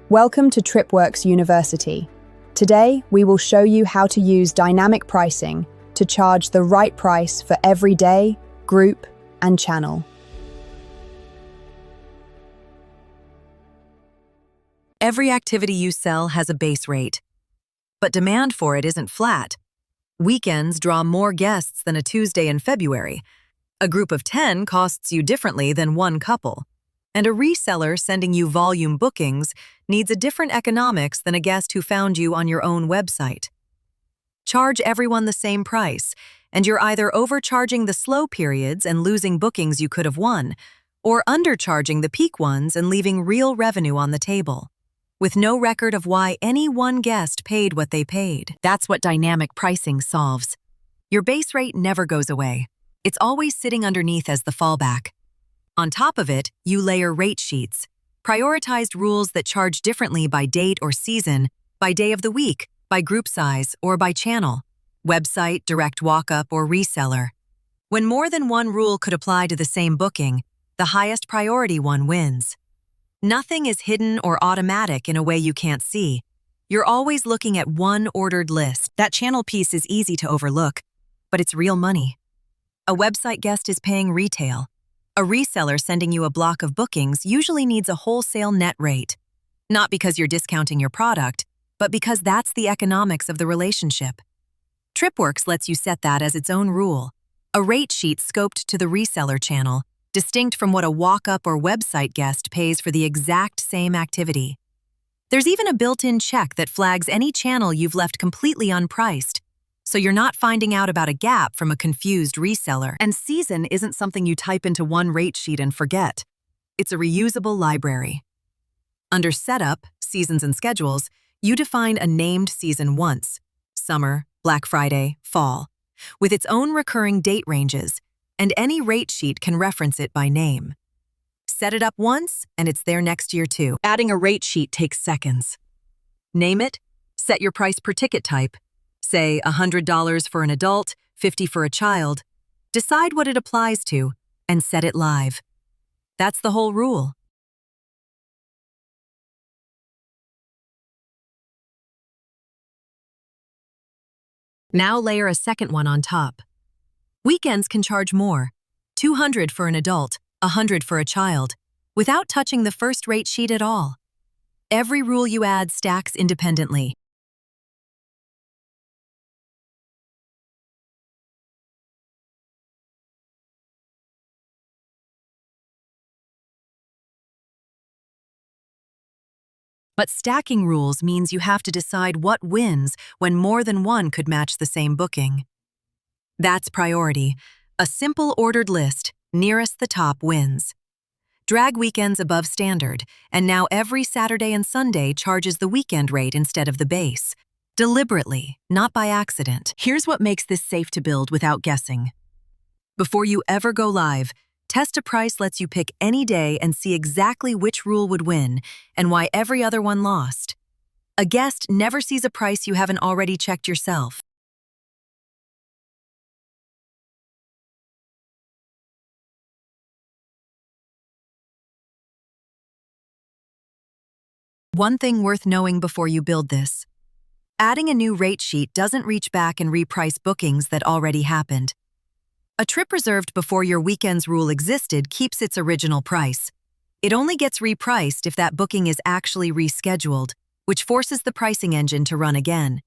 Welcome to TripWorks University. Today, we will show you how to use dynamic pricing to charge the right price for every day, group, and channel. Every activity you sell has a base rate, but demand for it isn't flat. Weekends draw more guests than a Tuesday in February. A group of 10 costs you differently than one couple. And a reseller sending you volume bookings needs a different economics than a guest who found you on your own website. Charge everyone the same price, and you're either overcharging the slow periods and losing bookings you could have won, or undercharging the peak ones and leaving real revenue on the table, with no record of why any one guest paid what they paid. That's what dynamic pricing solves. Your base rate never goes away. It's always sitting underneath as the fallback. On top of it, you layer rate sheets, prioritized rules that charge differently by date or season, by day of the week, by group size, or by channel, website, direct walk-up, or reseller. When more than one rule could apply to the same booking, the highest priority one wins. Nothing is hidden or automatic in a way you can't see. You're always looking at one ordered list. That channel piece is easy to overlook, but it's real money. A website guest is paying retail. A reseller sending you a block of bookings usually needs a wholesale net rate. Not because you're discounting your product, but because that's the economics of the relationship. TripWorks lets you set that as its own rule. A rate sheet scoped to the reseller channel, distinct from what a walk-up or website guest pays for the exact same activity. There's even a built-in check that flags any channel you've left completely unpriced, so you're not finding out about a gap from a confused reseller. And season isn't something you type into one rate sheet and forget. It's a reusable library. Under Setup, Seasons and Schedules, you define a named season once, summer, Black Friday, fall, with its own recurring date ranges, and any rate sheet can reference it by name. Set it up once, and it's there next year too. Adding a rate sheet takes seconds. Name it, set your price per ticket type, say $100 for an adult, $50 for a child. Decide what it applies to, and set it live. That's the whole rule. Now layer a second one on top. Weekends can charge more, $200 for an adult, $100 for a child, without touching the first rate sheet at all. Every rule you add stacks independently. But stacking rules means you have to decide what wins when more than one could match the same booking. That's priority. A simple ordered list, nearest the top wins. Drag weekends above standard, and now every Saturday and Sunday charges the weekend rate instead of the base. Deliberately, not by accident. Here's what makes this safe to build without guessing. Before you ever go live, Test a Price lets you pick any day and see exactly which rule would win and why every other one lost. A guest never sees a price you haven't already checked yourself. One thing worth knowing before you build this. Adding a new rate sheet doesn't reach back and reprice bookings that already happened. A trip reserved before your weekends rule existed keeps its original price. It only gets repriced if that booking is actually rescheduled, which forces the pricing engine to run again.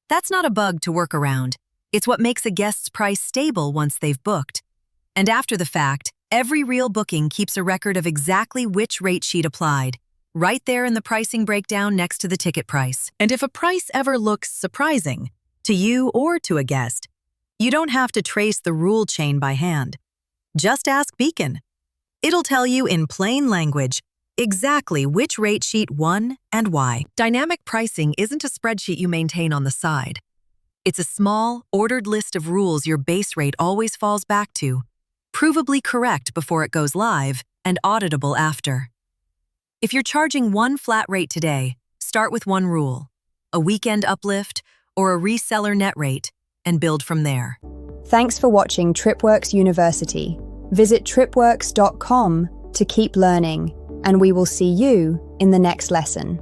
That's not a bug to work around. It's what makes a guest's price stable once they've booked. And after the fact, every real booking keeps a record of exactly which rate sheet applied, right there in the pricing breakdown next to the ticket price. And if a price ever looks surprising, to you or to a guest, you don't have to trace the rule chain by hand. Just ask Beacon. It'll tell you in plain language exactly which rate sheet won and why. Dynamic pricing isn't a spreadsheet you maintain on the side. It's a small, ordered list of rules your base rate always falls back to, provably correct before it goes live and auditable after. If you're charging one flat rate today, start with one rule, a weekend uplift or a reseller net rate, and build from there. Thanks for watching TripWorks University. Visit tripworks.com to keep learning, and we will see you in the next lesson.